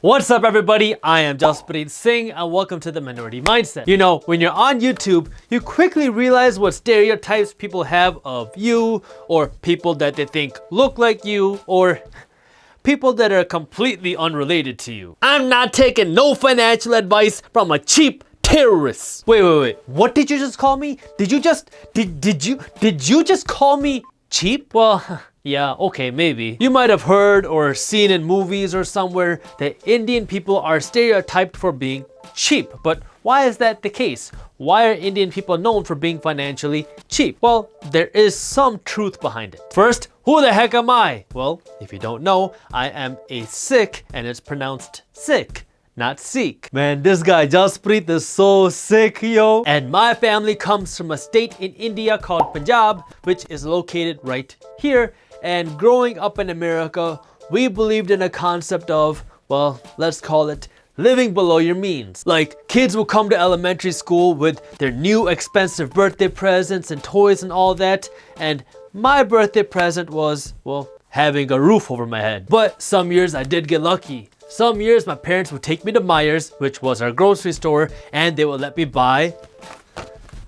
What's up everybody, I am Jaspreet Singh and welcome to the Minority Mindset. You know, when you're on YouTube, you quickly realize what stereotypes people have of you, or people that they think look like you, or people that are completely unrelated to you. I'm not taking no financial advice from a cheap terrorist. Wait. What did you just call me? Did you just call me cheap? Well, yeah, okay, maybe. You might have heard or seen in movies or somewhere that Indian people are stereotyped for being cheap. But why is that the case? Why are Indian people known for being financially cheap? Well, there is some truth behind it. First, who the heck am I? Well, if you don't know, I am a Sikh and it's pronounced Sikh, not Sikh. Man, this guy Jaspreet is so sick, yo. And my family comes from a state in India called Punjab, which is located right here. And growing up in America, we believed in a concept of, well, let's call it living below your means. Like, kids will come to elementary school with their new expensive birthday presents and toys and all that. And my birthday present was, well, having a roof over my head. But some years I did get lucky. Some years my parents would take me to Myers, which was our grocery store, and they would let me buy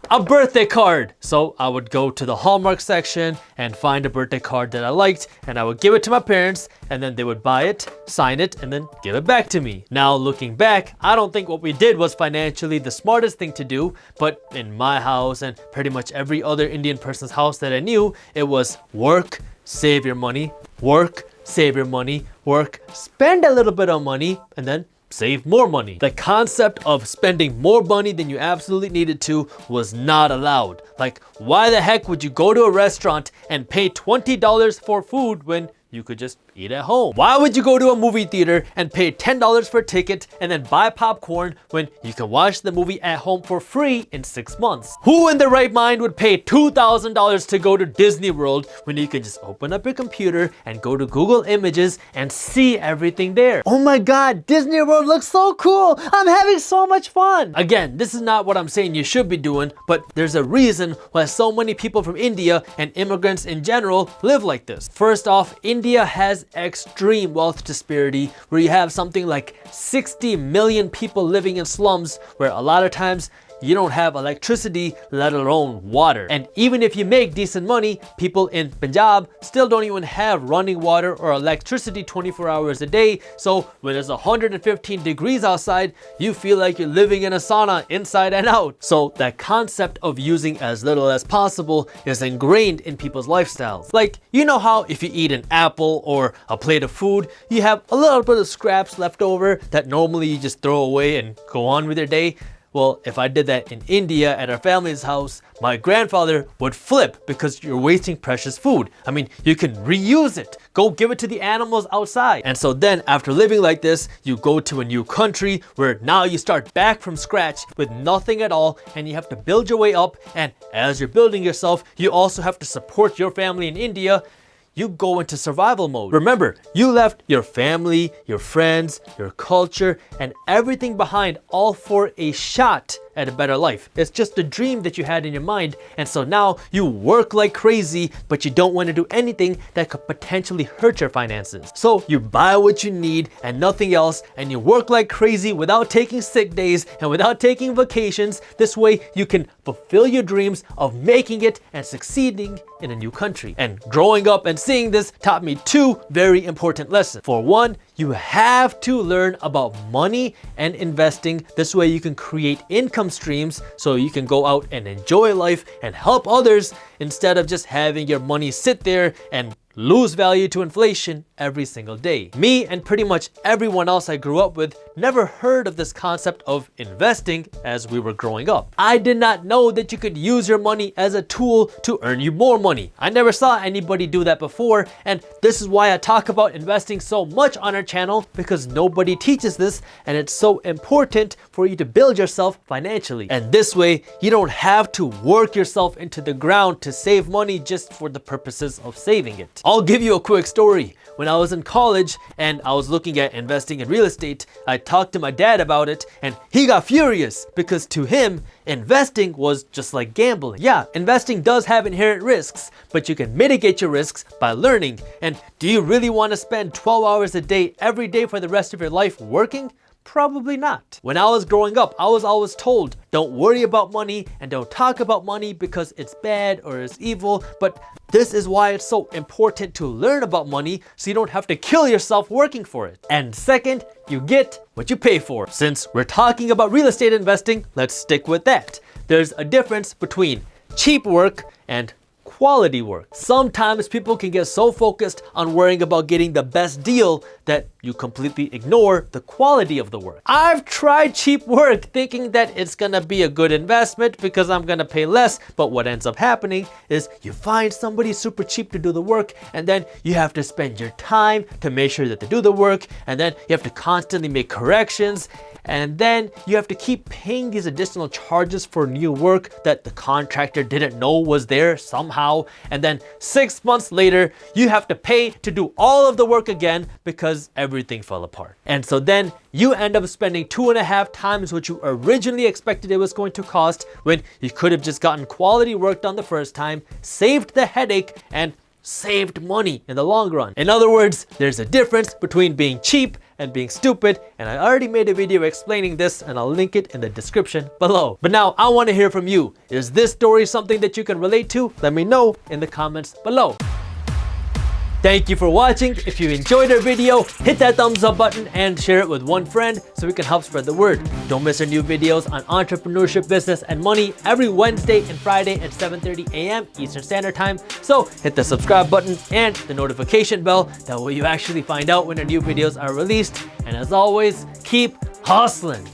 a birthday card. So I would go to the Hallmark section and find a birthday card that I liked, and I would give it to my parents, and then they would buy it, sign it, and then give it back to me. Now looking back, I don't think what we did was financially the smartest thing to do, but in my house and pretty much every other Indian person's house that I knew, it was work, save your money, work, save your money, work, spend a little bit of money, and then save more money. The concept of spending more money than you absolutely needed to was not allowed. Like, why the heck would you go to a restaurant and pay $20 for food when you could just eat at home? Why would you go to a movie theater and pay $10 for a ticket and then buy popcorn when you can watch the movie at home for free in 6 months? Who in their right mind would pay $2,000 to go to Disney World when you can just open up your computer and go to Google Images and see everything there? Oh my God, Disney World looks so cool. I'm having so much fun. Again, this is not what I'm saying you should be doing, but there's a reason why so many people from India and immigrants in general live like this. First off, India has extreme wealth disparity, where you have something like 60 million people living in slums where a lot of times you don't have electricity, let alone water. And even if you make decent money, people in Punjab still don't even have running water or electricity 24 hours a day. So when it's 115 degrees outside, you feel like you're living in a sauna inside and out. So that concept of using as little as possible is ingrained in people's lifestyles. Like, you know how if you eat an apple or a plate of food, you have a little bit of scraps left over that normally you just throw away and go on with your day? Well, if I did that in India at our family's house, my grandfather would flip because you're wasting precious food. I mean, you can reuse it. Go give it to the animals outside. And so then after living like this, you go to a new country where now you start back from scratch with nothing at all, and you have to build your way up. And as you're building yourself, you also have to support your family in India. You go into survival mode. Remember, you left your family, your friends, your culture, and everything behind, all for a shot at a better life. It's just a dream that you had in your mind, and so now you work like crazy, but you don't want to do anything that could potentially hurt your finances. So you buy what you need and nothing else, and you work like crazy without taking sick days and without taking vacations. This way you can fulfill your dreams of making it and succeeding in a new country. And growing up and seeing this taught me two very important lessons. For one, you have to learn about money and investing. This way you can create income streams so you can go out and enjoy life and help others instead of just having your money sit there and lose value to inflation every single day. Me and pretty much everyone else I grew up with never heard of this concept of investing as we were growing up. I did not know that you could use your money as a tool to earn you more money. I never saw anybody do that before, and this is why I talk about investing so much on our channel, because nobody teaches this, and it's so important for you to build yourself financially. And this way, you don't have to work yourself into the ground to save money just for the purposes of saving it. I'll give you a quick story. When I was in college and I was looking at investing in real estate, I talked to my dad about it and he got furious because to him, investing was just like gambling. Yeah, investing does have inherent risks, but you can mitigate your risks by learning. And do you really want to spend 12 hours a day every day for the rest of your life working? Probably not. When I was growing up, I was always told, don't worry about money and don't talk about money because it's bad or it's evil. But this is why it's so important to learn about money so you don't have to kill yourself working for it. And second, you get what you pay for. Since we're talking about real estate investing, let's stick with that. There's a difference between cheap work and quality work. Sometimes people can get so focused on worrying about getting the best deal that you completely ignore the quality of the work. I've tried cheap work thinking that it's gonna be a good investment because I'm gonna pay less, but what ends up happening is you find somebody super cheap to do the work and then you have to spend your time to make sure that they do the work, and then you have to constantly make corrections, and then you have to keep paying these additional charges for new work that the contractor didn't know was there somehow. And then 6 months later, you have to pay to do all of the work again because everything fell apart. And so then you end up spending 2.5 times what you originally expected it was going to cost when you could have just gotten quality work done the first time, saved the headache, and saved money in the long run. In other words, there's a difference between being cheap and being stupid, and I already made a video explaining this and I'll link it in the description below. But now I want to hear from you. Is this story something that you can relate to? Let me know in the comments below. Thank you for watching. If you enjoyed our video, hit that thumbs up button and share it with one friend so we can help spread the word. Don't miss our new videos on entrepreneurship, business, and money every Wednesday and Friday at 7:30 a.m. Eastern Standard Time. So hit the subscribe button and the notification bell. That way you actually find out when our new videos are released. And as always, keep hustling.